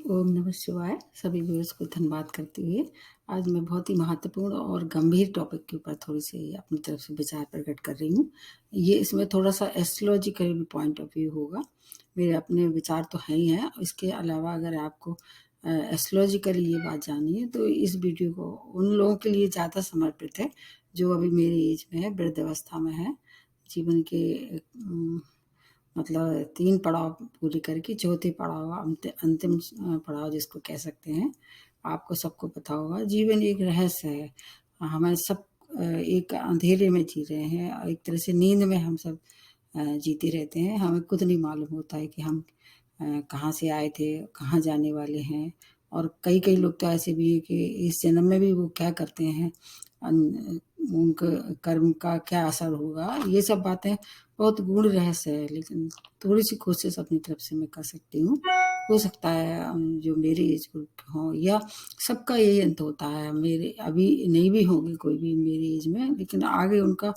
ओम नमः शिवाय। सभी व्यूअर्स को धन्यवाद करते हुए आज मैं बहुत ही महत्वपूर्ण और गंभीर टॉपिक के ऊपर थोड़ी-सी अपनी तरफ से विचार प्रकट कर रही हूँ। ये इसमें थोड़ा-सा एस्ट्रोलॉजिकल भी पॉइंट ऑफ व्यू होगा। मेरे अपने विचार तो हैं ही हैं, इसके अलावा अगर आपको एस्ट्रोलॉजिकली ये बात जाननी है तो इस वीडियो को उन लोगों के लिए ज़्यादा समर्पित है, जो अभी मेरी एज में है, वृद्धावस्था में है। जीवन के मतलब 3 पड़ाव पूरे करके चौथे पड़ाव अंतिम पड़ाव जिसको कह सकते हैं। आपको सबको पता होगा जीवन एक रहस्य है। हमें सब एक अंधेरे में जी रहे हैं और एक तरह से नींद में हम सब जीते रहते हैं। हमें खुद नहीं मालूम होता है कि हम कहाँ से आए थे, कहाँ जाने वाले हैं। और कई-कई लोग तो ऐसे भी हैं कि इस जन्म में भी वो क्या करते हैं, उनके कर्म का क्या असर होगा, ये सब बातें बहुत गूढ़ रहस्य है, लेकिन थोड़ी-सी कोशिश अपनी तरफ से मैं कर सकती हूँ। हो सकता है जो मेरे एज ग्रुप के हों या सबका यही अंत होता है। मेरे अभी नहीं भी होंगे कोई भी मेरी एज में, लेकिन आगे उनका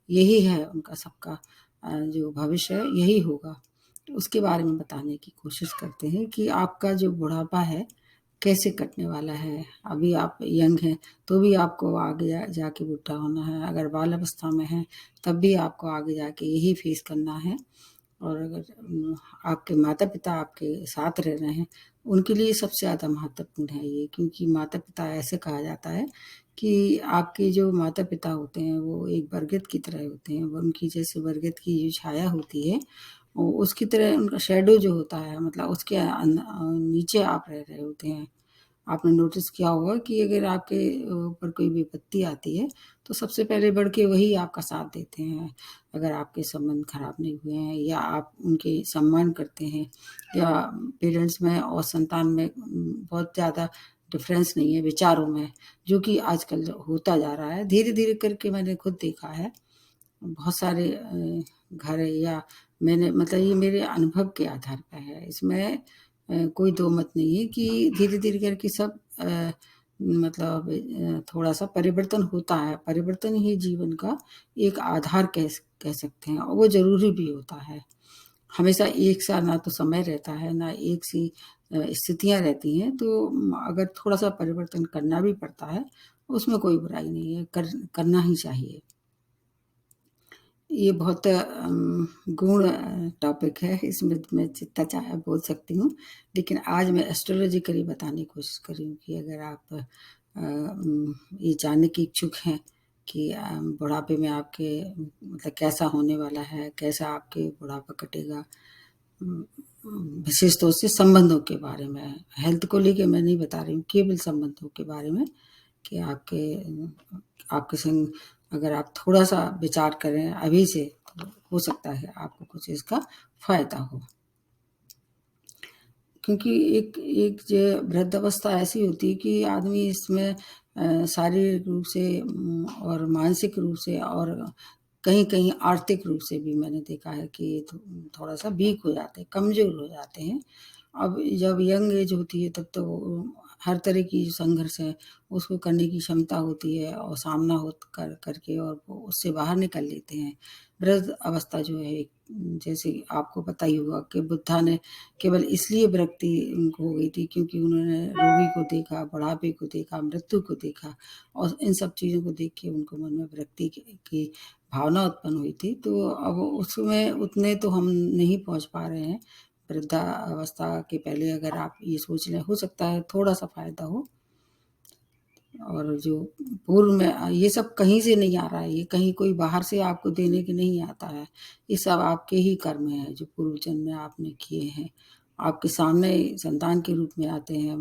यही है, उनका सबका जो भविष्य है यही होगा। तो उसके बारे में बताने की कोशिश करते हैं कि आपका जो बुढ़ापा है, कैसे कटने वाला है। अभी आप यंग हैं, तो भी आपको आगे जाके बुढ़ा होना है। अगर बाल अवस्था में हैं, तब भी आपको आगे जाके यही फेस करना है। और अगर आपके माता-पिता आपके साथ रह रहे हैं, उनके लिए सबसे ज़्यादा महत्वपूर्ण है ये, क्योंकि माता-पिता ऐसे कहा जाता है कि आपके जो माता-पिता होते हैं, वो एक बरगद की तरह होते हैं। वो उनकी जैसे बरगद की जो छाया होती है, उसकी तरह उनका शैडो जो होता है, मतलब उसके नीचे आप रह रहे होते हैं। आपने नोटिस किया होगा कि अगर आपके ऊपर कोई विपत्ति आती है, तो सबसे पहले बढ़ के वही आपका साथ देते हैं। अगर आपके संबंध खराब नहीं हुए हैं या आप उनके सम्मान करते हैं या पेरेंट्स में और संतान में बहुत ज़्यादा डिफ़रेंस नहीं है विचारों में, जो कि आजकल होता जा रहा है। धीरे-धीरे करके मैंने खुद देखा है, बहुत सारे घर या मैंने मतलब ये मेरे अनुभव के आधार पे है। इसमें कोई दो मत नहीं है कि धीरे-धीरे करके सब मतलब थोड़ा-सा परिवर्तन होता है। परिवर्तन ही जीवन का एक आधार कह सकते हैं और वो ज़रूरी भी होता है। हमेशा एक सा ना तो समय रहता है, ना एक सी स्थितियाँ रहती हैं, तो अगर थोड़ा-सा परिवर्तन करना भी पड़ता है, उसमें कोई बुराई नहीं है, करना ही चाहिए। ये बहुत गूढ़ टॉपिक है, इसमें मैं जितना चाहे बोल सकती हूँ, लेकिन आज मैं एस्ट्रोलॉजिकली बताने की कोशिश कर रही हूँ कि अगर आप ये जानने की इच्छुक हैं कि बुढ़ापे में आपके मतलब कैसा होने वाला है, कैसा आपके बुढ़ापा कटेगा। उम, विशेष तौर से संबंधों के बारे में, हेल्थ को लेके मैं नहीं बता रही हूँ, केवल संबंधों के बारे में कि आपके संग अगर आप थोड़ा-सा विचार करें अभी से, तो हो सकता है आपको कुछ इसका फ़ायदा हो। क्योंकि एक एक जो वृद्धावस्था ऐसी होती है कि आदमी इसमें शारीरिक रूप से और मानसिक रूप से और कहीं-कहीं आर्थिक रूप से भी मैंने देखा है कि थोड़ा-सा वीक हो जाते हैं, कमज़ोर हो जाते हैं। अब जब यंग एज होती है तब तो हर तरह की संघर्ष है, उसको करने की क्षमता होती है और सामना हो करके और वो उससे बाहर निकल लेते हैं। वृद्ध अवस्था जो है जैसे आपको पता ही होगा कि बुद्धा ने केवल इसलिए विरक्ति उनको हो गई थी क्योंकि उन्होंने रोगी को देखा, बुढ़ापे को देखा, मृत्यु को देखा और इन सब चीज़ों को देख के उनको मन में विरक्ति की भावना उत्पन्न हुई थी। तो अब उसमें उतने तो हम नहीं पहुँच पा रहे हैं। वृद्धावस्था के पहले अगर आप ये सोच लें, हो सकता है थोड़ा-सा फ़ायदा हो। और जो पूर्व में ये सब कहीं से नहीं आ रहा है, ये कहीं कोई बाहर से आपको देने के नहीं आता है। ये सब आपके ही कर्म हैं जो पूर्व जन्म में आपने किए हैं। आपके सामने संतान के रूप में आते हैं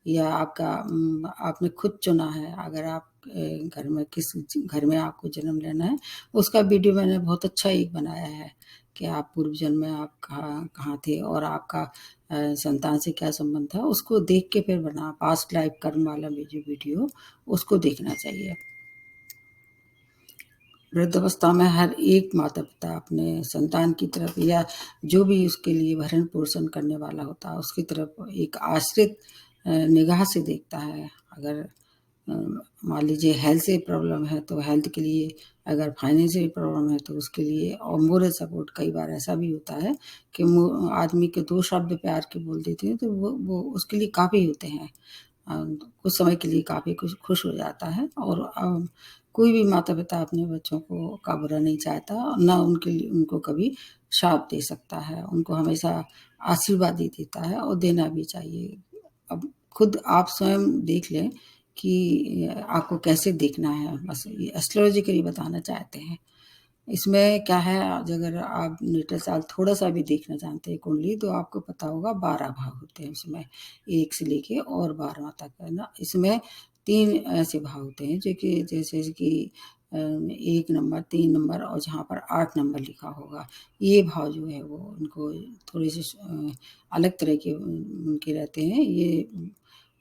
या आपने खुद चुना है। अगर आप घर में किस घर में आपको जन्म लेना है, उसका वीडियो मैंने बहुत अच्छा एक बनाया है कि आप पूर्व जन्म में आप कहाँ कहाँ थे और आपका संतान से क्या संबंध था, उसको देख के फिर बना पास्ट लाइफ कर्म वाला में जो वीडियो उसको देखना चाहिए। वृद्धावस्था में हर एक माता-पिता अपने संतान की तरफ या जो भी उसके लिए भरण-पोषण करने वाला होता है, उसकी तरफ एक आश्रित निगाह से देखता है। अगर अ, मान लीजिए हेल्थ से प्रॉब्लम है तो हेल्थ के लिए, अगर फाइनेंशियल प्रॉब्लम है तो उसके लिए, और मोरल सपोर्ट कई बार ऐसा भी होता है कि आदमी के 2 शब्द प्यार के बोल देते हैं तो वो उसके लिए काफ़ी होते हैं। कुछ समय के लिए काफ़ी खुश हो जाता है। और कोई भी माता-पिता अपने बच्चों का बुरा नहीं चाहता, ना उनके लिए उनको कभी श्राप दे सकता है, उनको हमेशा आशीर्वाद ही देता है और देना भी चाहिए। अब खुद आप स्वयं देख लें कि आपको कैसे देखना है, बस ये एस्ट्रोलॉजिकली बताना चाहते हैं। इसमें क्या है, आज अगर आप नेटल चार्ट थोड़ा-सा भी देखना जानते हैं कुंडली, तो आपको पता होगा 12 भाव होते हैं उसमें, 1 से लेके और 12वाँ तक, है ना? इसमें 3 ऐसे भाव होते हैं जो कि जैसे कि 1 नंबर, 3 नंबर और जहाँ पर 8 नंबर लिखा होगा, ये भाव जो है वो उनको थोड़े-से अलग तरह के उनके रहते हैं ये।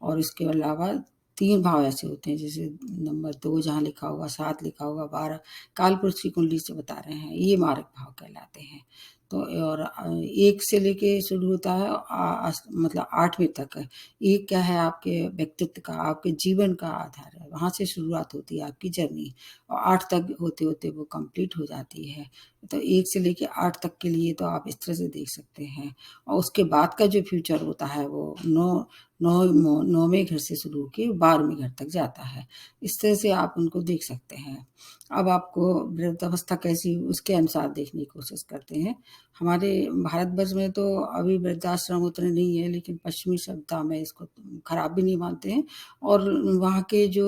और इसके अलावा 3 भाव ऐसे होते हैं, जैसे नंबर 2 जहाँ लिखा होगा, 7 लिखा होगा, 12 कालपुरुष की कुंडली से बता रहे हैं, ये मारक भाव कहलाते हैं। तो और 1 से लेके शुरू होता है मतलब 8वें तक है। 1 क्या है, आपके व्यक्तित्व का, आपके जीवन का आधार है, वहाँ से शुरुआत होती है आपकी जर्नी, और 8 तक होते-होते वो कंप्लीट हो जाती है। तो 1 से लेके 8 तक के लिए तो आप इस तरह से देख सकते हैं, और उसके बाद का जो फ्यूचर होता है वो 9वें घर से शुरू होके 12वें घर तक जाता है। इस तरह से आप उनको देख सकते हैं। अब आपको वृद्धावस्था कैसी, उसके अनुसार देखने की कोशिश करते हैं। हमारे भारतवर्ष में तो अभी वृद्धाश्रम उतने नहीं है, लेकिन पश्चिमी सभ्यता में इसको खराब भी नहीं मानते हैं। और वहाँ के जो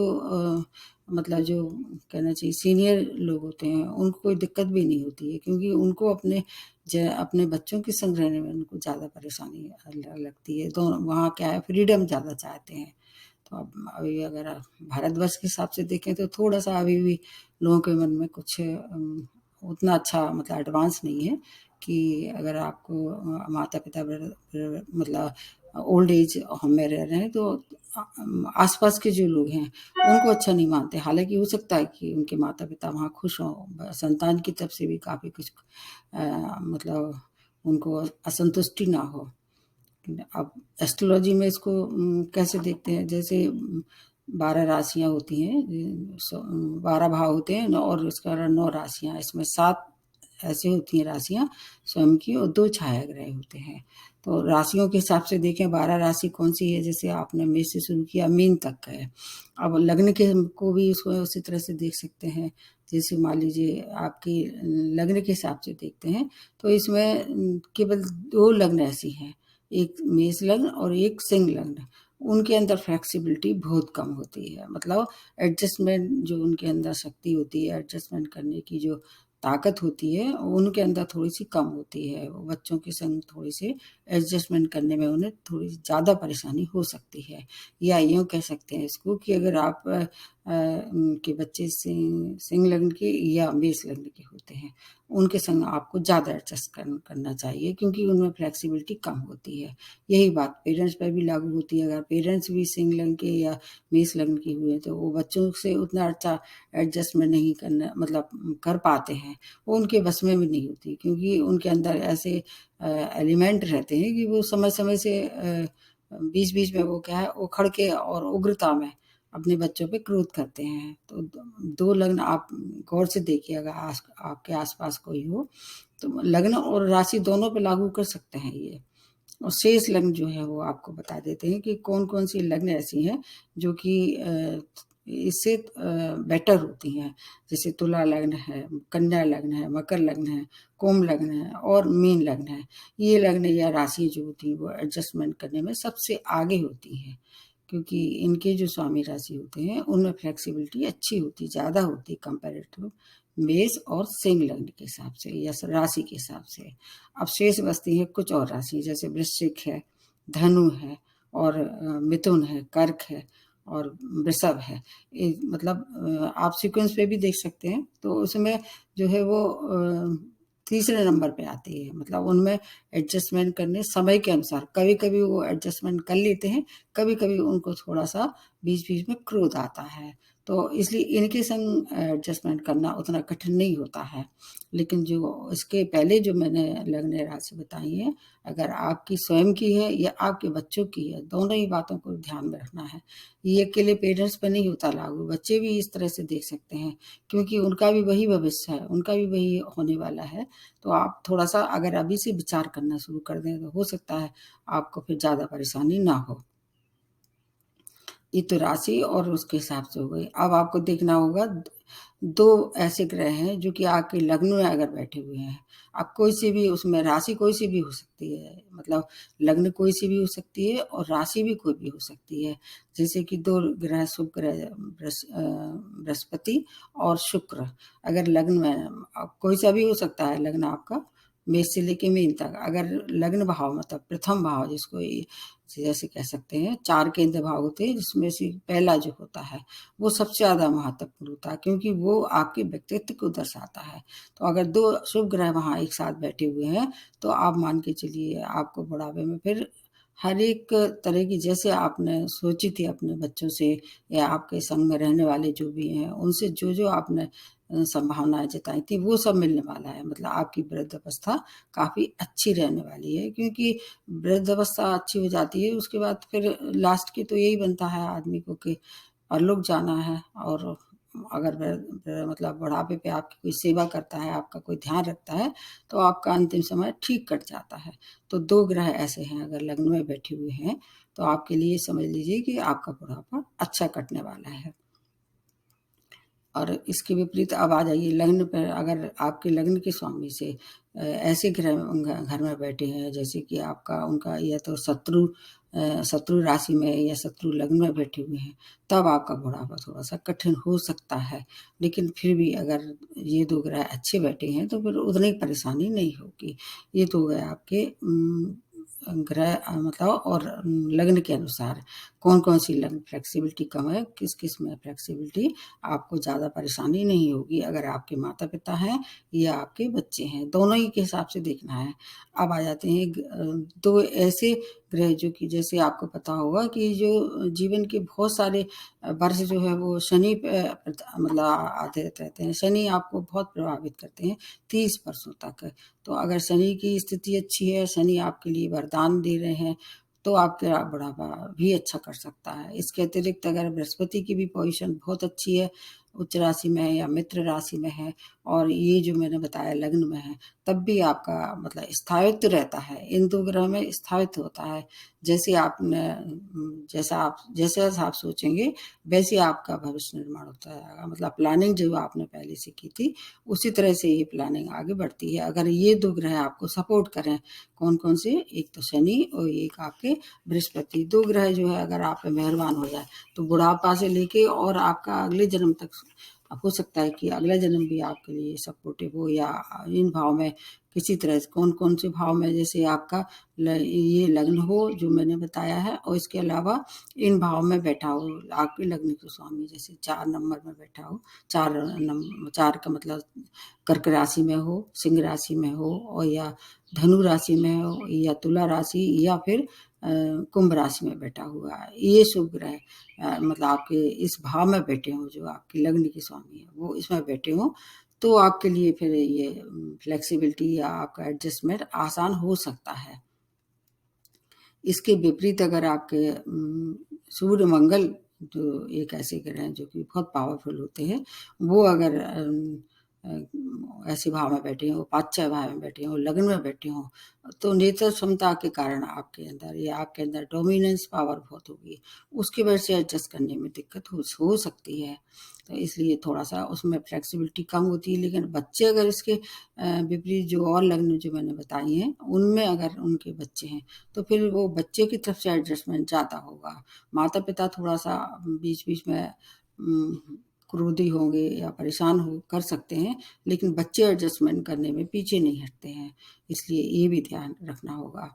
मतलब जो कहना चाहिए सीनियर लोग होते हैं, उनको कोई दिक्कत भी नहीं होती है, क्योंकि उनको अपने बच्चों के संग रहने में उनको ज़्यादा परेशानी लगती है। तो वहाँ क्या है, फ्रीडम ज़्यादा चाहते हैं। तो अब अभी अगर आप भारतवर्ष के हिसाब से देखें तो थोड़ा-सा अभी भी लोगों के मन में कुछ उतना अच्छा मतलब एडवांस नहीं है कि अगर आपको माता-पिता मतलब ओल्ड एज होम में रह रहे हैं तो आस-पास के जो लोग हैं उनको अच्छा नहीं मानते। हालाँकि हो सकता है कि उनके माता-पिता वहाँ खुश हों, संतान की तरफ से भी काफ़ी कुछ मतलब उनको असंतुष्टि ना हो। अब एस्ट्रोलॉजी में इसको कैसे देखते हैं, जैसे 12 राशियाँ होती हैं, 12 भाव होते हैं और उसके अलावा 9 राशियाँ, इसमें 7 ऐसी होती हैं राशियाँ स्वयं की, और 2 छाया ग्रह होते हैं। तो राशियों के हिसाब से देखें 12 राशि कौन-सी है, जैसे आपने मेष से शुरू किया, मीन तक है। अब लग्न के को भी उसको उसी तरह से देख सकते हैं। जैसे मान लीजिए आपकी लग्न के हिसाब से देखते हैं, तो इसमें केवल 2 लग्न ऐसी हैं, एक मेष लग्न और एक सिंह लग्न। उनके अंदर फ्लेक्सिबिलिटी बहुत कम होती है, मतलब एडजस्टमेंट जो उनके अंदर शक्ति होती है, एडजस्टमेंट करने की जो ताकत होती है, उनके अंदर थोड़ी-सी कम होती है। वो बच्चों के संग थोड़ी-सी एडजस्टमेंट करने में उन्हें थोड़ी ज़्यादा परेशानी हो सकती है। या यूँ कह सकते हैं इसको कि अगर आप उनके बच्चे सिंह लग्न के या मेष लग्न के होते हैं, उनके संग आपको ज़्यादा एडजस्ट करना चाहिए, क्योंकि उनमें फ्लेक्सिबिलिटी कम होती है। यही बात पेरेंट्स पे भी लागू होती है, अगर पेरेंट्स भी सिंह लग्न के या मेष लग्न के हुए तो वो बच्चों से उतना अच्छा एडजस्टमेंट नहीं करना मतलब कर पाते हैं, वो उनके बस में भी नहीं होती, क्योंकि उनके अंदर ऐसे एलिमेंट रहते हैं कि वो समय-समय से बीच-बीच में वो क्या है, उखड़ के और उग्रता में अपने बच्चों पे क्रोध करते हैं। तो 2 लग्न आप गौर से देखिए, अगर आपके आस-पास कोई हो, तो लग्न और राशि दोनों पे लागू कर सकते हैं ये। और शेष लग्न जो है वो आपको बता देते हैं कि कौन-कौन सी लग्न ऐसी हैं जो कि इससे बेटर होती हैं। जैसे तुला लग्न है, कन्या लग्न है, मकर लग्न है, कुंभ लग्न है और मीन लग्न है। ये लग्न या राशि जो होती है वो एडजस्टमेंट करने में सबसे आगे होती हैं, क्योंकि इनके जो स्वामी राशि होते हैं उनमें फ्लेक्सिबिलिटी अच्छी होती, ज़्यादा होती कंपैरेटिव टू मेष और सिंह लग्न के हिसाब से या राशि के हिसाब से। अब शेष बचती है कुछ और राशि, जैसे वृश्चिक है, धनु है और मिथुन है, कर्क है और वृषभ है। मतलब आप सीक्वेंस पे भी देख सकते हैं, तो उसमें जो है वो तीसरे नंबर पे आती है, मतलब उनमें एडजस्टमेंट करने समय के अनुसार कभी-कभी वो एडजस्टमेंट कर लेते हैं, कभी-कभी उनको थोड़ा-सा बीच-बीच में क्रोध आता है। तो इसलिए इनके संग एडजस्टमेंट करना उतना कठिन नहीं होता है। लेकिन जो इसके पहले जो मैंने लग्न राशि बताई है, अगर आपकी स्वयं की है या आपके बच्चों की है, दोनों ही बातों को ध्यान में रखना है। ये अकेले पेरेंट्स पे नहीं होता लागू, बच्चे भी इस तरह से देख सकते हैं, क्योंकि उनका भी वही भविष्य है, उनका भी वही होने वाला है। तो आप थोड़ा-सा अगर अभी से विचार करना शुरू कर दें, तो हो सकता है आपको फिर ज़्यादा परेशानी ना हो। ये तो राशि और उसके हिसाब से हो गई। अब आपको देखना होगा 2 ऐसे ग्रह हैं जो कि आपके लग्न में अगर बैठे हुए हैं। अब कोई सी भी उसमें राशि कोई सी भी हो सकती है, मतलब लग्न कोई सी भी हो सकती है और राशि भी कोई भी हो सकती है। जैसे कि 2 ग्रह शुभ ग्रह बृहस्पति और शुक्र अगर लग्न में कोई सा भी हो सकता है लग्न आपका मेष से लेके मीन तक। अगर लग्न भाव मतलब प्रथम भाव जिसको जैसे कह सकते हैं 4 केंद्र भाव होते हैं जिसमें से पहला जो होता है वो सबसे ज़्यादा महत्वपूर्ण होता है क्योंकि वो आपके व्यक्तित्व को दर्शाता है। तो अगर 2 शुभ ग्रह वहाँ एक साथ बैठे हुए हैं तो आप मान के चलिए आपको बुढ़ापे में फिर हर एक तरह की जैसे आपने सोची थी अपने बच्चों से या आपके संग में रहने वाले जो भी हैं उनसे जो आपने संभावनाएं जताई थी वो सब मिलने वाला है। मतलब आपकी वृद्धावस्था काफ़ी अच्छी रहने वाली है क्योंकि वृद्धावस्था अच्छी हो जाती है उसके बाद फिर लास्ट की तो यही बनता है आदमी को कि परलोक जाना है। और अगर मतलब बुढ़ापे पे आपकी कोई सेवा करता है, आपका कोई ध्यान रखता है, तो आपका अंतिम समय ठीक कट जाता है। तो 2 ग्रह ऐसे हैं अगर लग्न में बैठे हुए हैं, तो आपके लिए समझ लीजिए कि आपका बुढ़ापा अच्छा कटने वाला है। और इसके विपरीत अब आ जाइए लग्न पर अगर आपके लग्न के स्वामी से ऐसे ग्रह घर में बैठे हैं जैसे कि आपका उनका या तो शत्रु राशि में या शत्रु लग्न में बैठे हुए हैं तब आपका बुढ़ापा थोड़ा सा कठिन हो सकता है। लेकिन फिर भी अगर ये 2 ग्रह अच्छे बैठे हैं तो फिर उतनी परेशानी नहीं होगी। ये तो हो गए आपके ग्रह मतलब और लग्न के अनुसार कौन-कौन सी लग्न फ्लेक्सिबिलिटी कम है, किस-किस में फ्लेक्सिबिलिटी आपको ज़्यादा परेशानी नहीं होगी अगर आपके माता-पिता हैं या आपके बच्चे हैं, दोनों ही के हिसाब से देखना है। अब आ जाते हैं 2 ऐसे ग्रह जो कि जैसे आपको पता होगा कि जो जीवन के बहुत सारे वर्ष जो है वो शनि पे मतलब आधारित रहते हैं। शनि आपको बहुत प्रभावित करते हैं 30 वर्षों तक। तो अगर शनि की स्थिति अच्छी है, शनि आपके लिए वरदान दे रहे हैं, तो आपका बुढ़ापा भी अच्छा कर सकता है। इसके अतिरिक्त अगर बृहस्पति की भी पोज़ीशन बहुत अच्छी है, उच्च राशि में है या मित्र राशि में है और ये जो मैंने बताया लग्न में है, तब भी आपका मतलब स्थायित्व रहता है। इन 2 ग्रह में स्थायित्व होता है। जैसे आपने जैसा आप सोचेंगे, वैसे आपका भविष्य निर्माण होता जाएगा। मतलब प्लानिंग जो आपने पहले से की थी, उसी तरह से ये प्लानिंग आगे बढ़ती है। अगर ये 2 ग्रह आपको सपोर्ट करें, कौन-कौन से? एक तो शनि और एक आपके बृहस्पति। 2 ग्रह जो है अगर आप पे मेहरबान हो जाए, तो बुढ़ापा से लेके और आपका अगले जन्म तक हो सकता है कि अगला जन्म भी आपके लिए सपोर्टिव हो या इन भाव में किसी तरह से कौन-कौन से भाव में जैसे आपका ये लग्न हो जो मैंने बताया है और इसके अलावा इन भाव में बैठा हो आपके लग्न के स्वामी जैसे 4 नंबर में बैठा हो, 4 का मतलब कर्क राशि में हो, सिंह राशि में हो और या धनु राशि में हो या तुला राशि या फिर कुंभ राशि में बैठा हुआ है। ये शुभ ग्रह मतलब आपके इस भाव में बैठे हों जो आपके लग्न के स्वामी हैं, वो इसमें बैठे हों, तो आपके लिए फिर ये फ्लेक्सिबिलिटी या आपका एडजस्टमेंट आसान हो सकता है। इसके विपरीत अगर आपके सूर्य मंगल जो एक ऐसे ग्रह हैं जो कि बहुत पावरफुल होते हैं, वो अगर ऐसे भाव में बैठे हों, पाँच-छह भाव में बैठे हों, लग्न में बैठे हों, तो नेतृत्व क्षमता के कारण आपके अंदर या आपके अंदर डोमिनेंस पावर बहुत होगी। उसकी वजह से एडजस्ट करने में दिक्कत हो सकती है। तो इसलिए थोड़ा-सा उसमें फ्लेक्सिबिलिटी कम होती है, लेकिन बच्चे अगर इसके विपरीत जो और लग्न जो मैंने बताई हैं, उनमें अगर उनके बच्चे हैं, तो फिर वो बच्चे की तरफ से एडजस्टमेंट ज़्यादा होगा। माता-पिता थोड़ा-सा बीच-बीच में क्रोधी होंगे या परेशान हो कर सकते हैं, लेकिन बच्चे एडजस्टमेंट करने में पीछे नहीं हटते हैं, इसलिए ये भी ध्यान रखना होगा।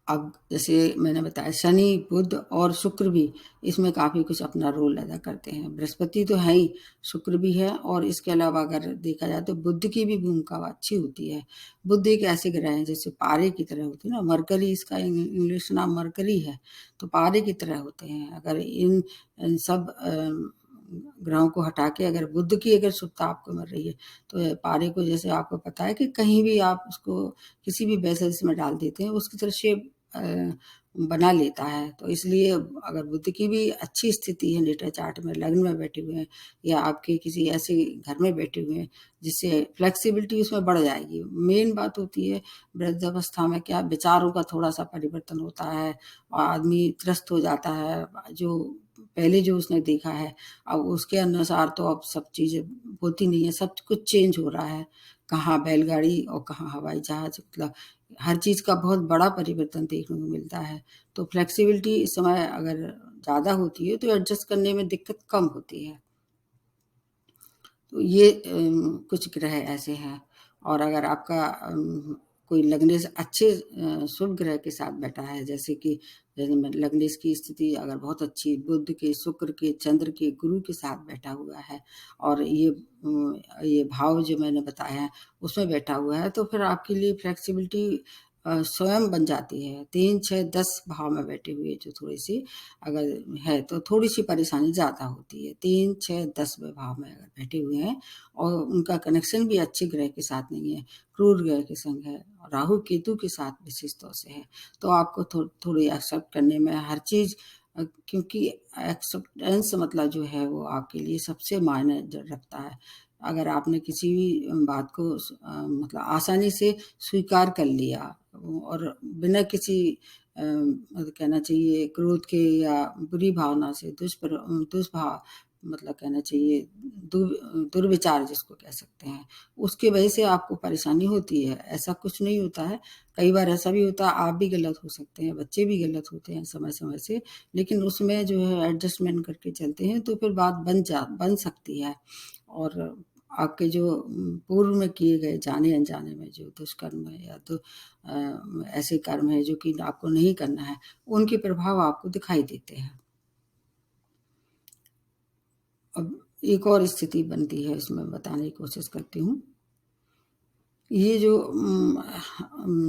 अब जैसे मैंने बताया शनि, बुध और शुक्र भी इसमें काफ़ी कुछ अपना रोल अदा करते हैं। बृहस्पति तो है ही, शुक्र भी है और इसके अलावा अगर देखा जाए तो बुध की भी भूमिका अच्छी होती है। बुध एक ऐसे ग्रह हैं जैसे पारे की तरह होती है ना, मरकरी इसका इंग्लिश नाम मरकरी है, तो पारे की तरह होते हैं। अगर इन सब ग्रहों को हटा के अगर बुध की अगर शुद्धता आपको मिल रही है, तो पारे को जैसे आपको पता है कि कहीं भी आप उसको किसी भी वेसल्स में डाल देते हैं, उसकी तरह शेप बना लेता है। तो इसलिए अगर बुध की भी अच्छी स्थिति है नेटा चार्ट में, लग्न में बैठे हुए हैं या आपके किसी ऐसे घर में बैठे हुए हैं जिससे फ्लेक्सिबिलिटी उसमें बढ़ जाएगी। मेन बात होती है वृद्धावस्था में क्या विचारों का थोड़ा-सा परिवर्तन होता है और आदमी त्रस्त हो जाता है, जो पहले जो उसने देखा है, अब उसके अनुसार तो अब सब चीज़ें होती नहीं है, सब कुछ चेंज हो रहा है। कहाँ बैलगाड़ी और कहाँ हवाई जहाज़, मतलब हर चीज़ का बहुत बड़ा परिवर्तन देखने को मिलता है। तो फ्लेक्सिबिलिटी इस समय अगर ज़्यादा होती है तो एडजस्ट करने में दिक्कत कम होती है। तो ये कुछ ग्रह ऐसे हैं। और अगर आपका कोई लग्नेश अच्छे शुभ ग्रह के साथ बैठा है, जैसे कि लग्नेश की स्थिति अगर बहुत अच्छी बुध के, शुक्र के, चंद्र के, गुरु के साथ बैठा हुआ है और ये भाव जो मैंने बताया है उसमें बैठा हुआ है, तो फिर आपके लिए फ्लेक्सिबिलिटी स्वयं बन जाती है। 3, 6, 10 भाव में बैठे हुए जो थोड़ी-सी अगर है तो थोड़ी-सी परेशानी ज़्यादा होती है। 3, 6, 10वें भाव में अगर बैठे हुए हैं और उनका कनेक्शन भी अच्छे ग्रह के साथ नहीं है, क्रूर ग्रह के संग है, राहु केतु के साथ विशेष तौर से है, तो आपको थोड़ी एक्सेप्ट करने में हर चीज़ क्योंकि एक्सेप्टेंस मतलब जो है वो आपके लिए सबसे मायने रखता है। अगर आपने किसी भी बात को मतलब आसानी से स्वीकार कर लिया और बिना किसी मतलब कहना चाहिए क्रोध के या बुरी भावना से दुष्भाव, मतलब कहना चाहिए दुर्विचार जिसको कह सकते हैं, उसकी वजह से आपको परेशानी होती है। ऐसा कुछ नहीं होता है, कई बार ऐसा भी होता है आप भी गलत हो सकते हैं, बच्चे भी गलत होते हैं समय-समय से, लेकिन उसमें जो है एडजस्टमेंट करके चलते हैं तो फिर बात बन सकती है। और आपके जो पूर्व में किए गए जाने-अनजाने में जो दुष्कर्म है या तो ऐसे कर्म है जो कि आपको नहीं करना है, उनके प्रभाव आपको दिखाई देते हैं। अब एक और स्थिति बनती है, इसमें बताने की कोशिश करती हूँ। ये जो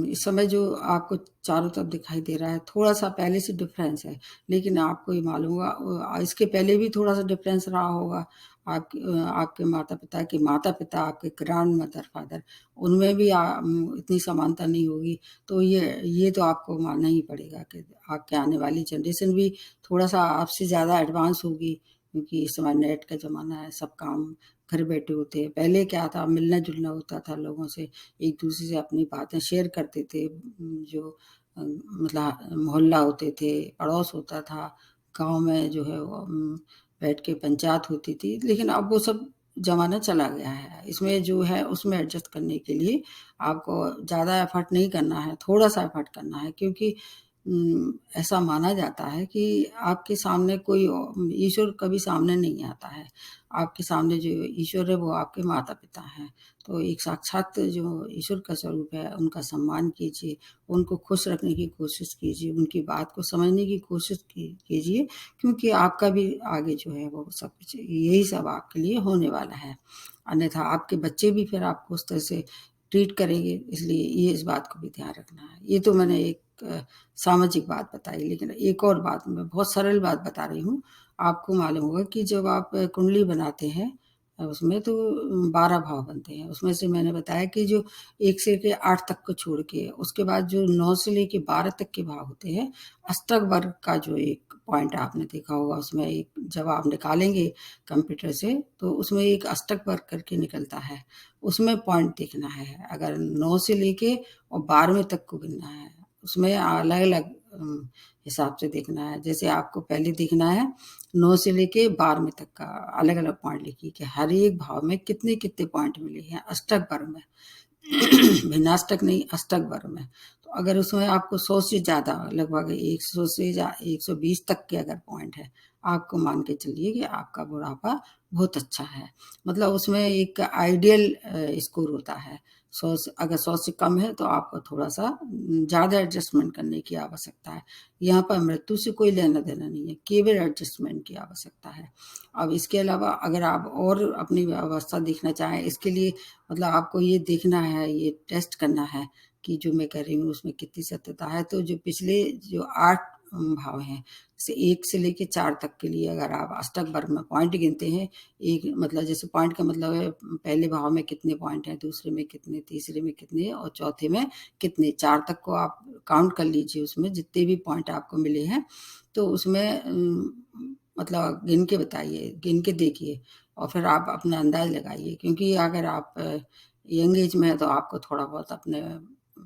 इस समय जो आपको चारों तरफ दिखाई दे रहा है, थोड़ा-सा पहले से डिफ़रेंस है, लेकिन आपको ये मालूम होगा इसके पहले भी थोड़ा-सा डिफ़रेंस रहा होगा। आपके माता-पिता के माता-पिता, आपके ग्रैंडमदर, फादर, उनमें भी इतनी समानता नहीं होगी। तो ये तो आपको मानना ही पड़ेगा कि आपके आने वाली जनरेशन भी थोड़ा-सा आपसे ज़्यादा एडवांस होगी, क्योंकि इस समय नेट का ज़माना है, सब काम घर बैठे होते हैं। पहले क्या था, मिलना-जुलना होता था लोगों से, एक-दूसरे से अपनी बातें शेयर करते थे। जो मतलब मोहल्ला होते थे, पड़ोस होता था, गाँव में जो है वो बैठ के पंचायत होती थी। लेकिन अब वो सब ज़माना चला गया है। इसमें जो है उसमें एडजस्ट करने के लिए आपको ज़्यादा एफ़र्ट नहीं करना है, थोड़ा-सा एफ़र्ट करना है, क्योंकि ऐसा माना जाता है कि आपके सामने कोई ईश्वर कभी सामने नहीं आता है। आपके सामने जो ईश्वर है वो आपके माता-पिता हैं। तो एक साक्षात जो ईश्वर का स्वरूप है, उनका सम्मान कीजिए, उनको खुश रखने की कोशिश कीजिए, उनकी बात को समझने की कोशिश कीजिए, क्योंकि आपका भी आगे जो है वो सब कुछ यही सब आपके लिए होने वाला है। अन्यथा आपके बच्चे भी फिर आपको उस तरह से ट्रीट करेंगे, इसलिए ये इस बात को भी ध्यान रखना है। ये तो मैंने एक सामाजिक बात बताई, लेकिन एक और बात मैं बहुत सरल बात बता रही हूँ। आपको मालूम होगा कि जब आप कुंडली बनाते हैं उसमें तो 12 भाव बनते हैं। उसमें से मैंने बताया कि जो 1 से लेके 8 तक को छोड़ के उसके बाद जो 9 से लेके 12 तक के भाव होते हैं, अष्टक वर्ग का जो एक पॉइंट आपने देखा होगा, उसमें एक जब आप निकालेंगे कंप्यूटर से तो उसमें एक अष्टक वर्ग करके निकलता है। उसमें पॉइंट देखना है। अगर 9 से लेके और 12वें तक को गिनना है। उसमें अलग-अलग हिसाब से देखना है। जैसे आपको पहले देखना है 9 से लेके 12वें तक का अलग-अलग पॉइंट लिखिए कि हर एक भाव में कितने-कितने पॉइंट मिले हैं अष्टक वर्ग में। भिन्नाष्टक नहीं, अष्टक वर्ग में। तो अगर उसमें आपको 100 से ज़्यादा लगभग 100 से 120 तक के अगर पॉइंट है, आपको मान के चलिए कि आपका बुढ़ापा बहुत अच्छा है। मतलब उसमें एक आइडियल स्कोर होता है। 100 से अगर 100 से कम है तो आपको थोड़ा-सा ज़्यादा एडजस्टमेंट करने की आवश्यकता है। यहाँ पर मृत्यु से कोई लेना-देना नहीं है, केवल एडजस्टमेंट की आवश्यकता है। अब इसके अलावा अगर आप और अपनी अवस्था देखना चाहें, इसके लिए मतलब आपको ये देखना है, ये टेस्ट करना है कि जो मैं कह रही हूँ उसमें कितनी सत्यता है। तो जो पिछले जो 8 भाव हैं, जैसे 1 से लेके 4 तक के लिए अगर आप अष्टक वर्ग में पॉइंट गिनते हैं, एक मतलब जैसे पॉइंट का मतलब है पहले भाव में कितने पॉइंट हैं, दूसरे में कितने, तीसरे में कितने और चौथे में कितने, 4 तक को आप काउंट कर लीजिए, उसमें जितने भी पॉइंट आपको मिले हैं, तो उसमें मतलब गिन के बताइए, गिन के देखिए और फिर आप अपना अंदाज़ लगाइए, क्योंकि अगर आप यंग एज में हैं तो आपको थोड़ा बहुत अपने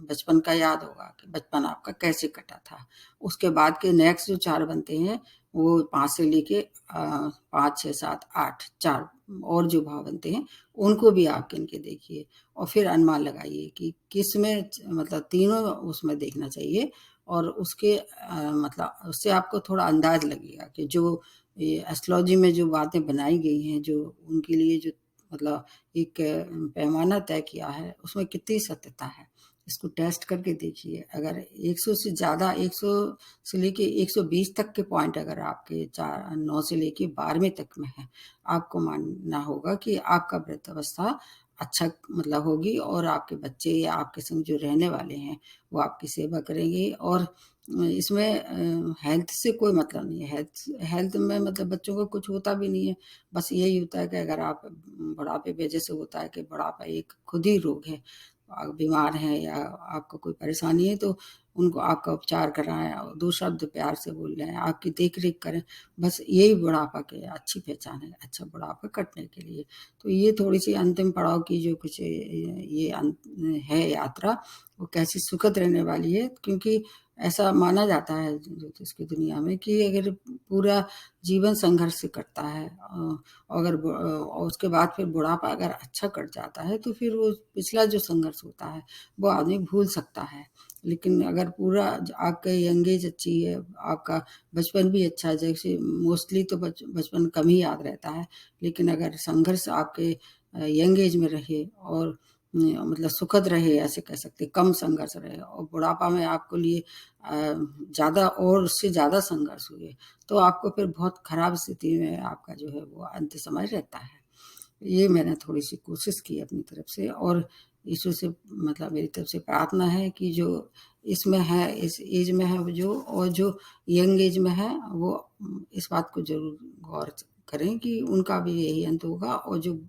बचपन का याद होगा कि बचपन आपका कैसे कटा था। उसके बाद के नेक्स्ट जो 4 बनते हैं, वो 5 से लेके 5, 6, 7, 8 4 और जो भाव बनते हैं, उनको भी आप गिन के देखिए और फिर अनुमान लगाइए कि किसमें मतलब तीनों उसमें देखना चाहिए और उसके मतलब उससे आपको थोड़ा अंदाज़ लगेगा कि जो ये एस्ट्रोलॉजी में जो बातें बनाई गई हैं, जो उनके लिए जो मतलब एक पैमाना तय किया है, उसमें कितनी सत्यता है। इसको टेस्ट करके देखिए, अगर 100 से ज़्यादा 100 से लेके 120 तक के पॉइंट अगर आपके 9 से लेके 12वें तक में है, आपको मानना होगा कि आपका वृद्धावस्था अच्छा मतलब होगी और आपके बच्चे या आपके संग जो रहने वाले हैं, वो आपकी सेवा करेंगे और इसमें हेल्थ से कोई मतलब नहीं है। हेल्थ हेल्थ में मतलब बच्चों को कुछ होता भी नहीं है। बस यही होता है कि अगर आप बुढ़ापे पे जैसे होता है कि बुढ़ापा एक खुद ही रोग है। आप बीमार हैं या आपको कोई परेशानी है तो उनको आपका उपचार कराएँ और 2 शब्द प्यार से बोल रहे हैं, आपकी देख-रेख करें। बस यही बुढ़ापा की अच्छी पहचान है, अच्छा बुढ़ापा कटने के लिए। तो ये थोड़ी-सी अंतिम पड़ाव की जो कुछ ये है यात्रा, वो कैसी सुखद रहने वाली है, क्योंकि ऐसा माना जाता है ज्योतिष की दुनिया में कि अगर पूरा जीवन संघर्ष से कटता है अगर और उसके बाद फिर बुढ़ापा अगर अच्छा कट जाता है तो फिर वो पिछला जो संघर्ष होता है वो आदमी भूल सकता है। लेकिन अगर पूरा आपका यंग एज अच्छी है, आपका बचपन भी अच्छा है, जैसे मोस्टली तो बचपन कम ही याद रहता है, लेकिन अगर संघर्ष आपके यंग एज में रहे और मतलब सुखद रहे, ऐसे कह सकते हैं, कम संघर्ष रहे और बुढ़ापा में आपको लिए ज़्यादा और उससे ज़्यादा संघर्ष हुए, तो आपको फिर बहुत खराब स्थिति में आपका जो है वो अंत समय रहता है। ये मैंने थोड़ी-सी कोशिश की अपनी तरफ से और ईश्वर से मतलब मेरी तरफ से प्रार्थना है कि जो इसमें है, इस एज में है वो जो और जो यंग एज में है, वो इस बात को ज़रूर गौर करें कि उनका भी यही अंत होगा और जो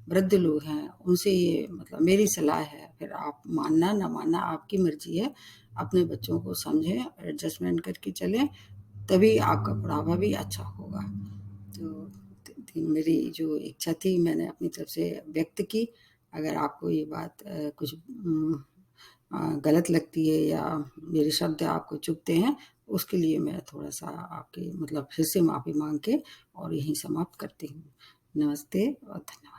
वृद्ध लोग हैं, उनसे ये मतलब मेरी सलाह है, फिर आप मानना ना मानना आपकी मर्ज़ी है। अपने बच्चों को समझें, एडजस्टमेंट करके चलें, तभी आपका बुढ़ापा भी अच्छा होगा। तो मेरी जो इच्छा थी मैंने अपनी तरफ से व्यक्त की। अगर आपको ये बात कुछ गलत लगती है या मेरे शब्द आपको चुभते हैं, उसके लिए मैं थोड़ा-सा आपके मतलब फिर से माफ़ी माँग के और यहीं समाप्त करती हूँ। नमस्ते और धन्यवाद।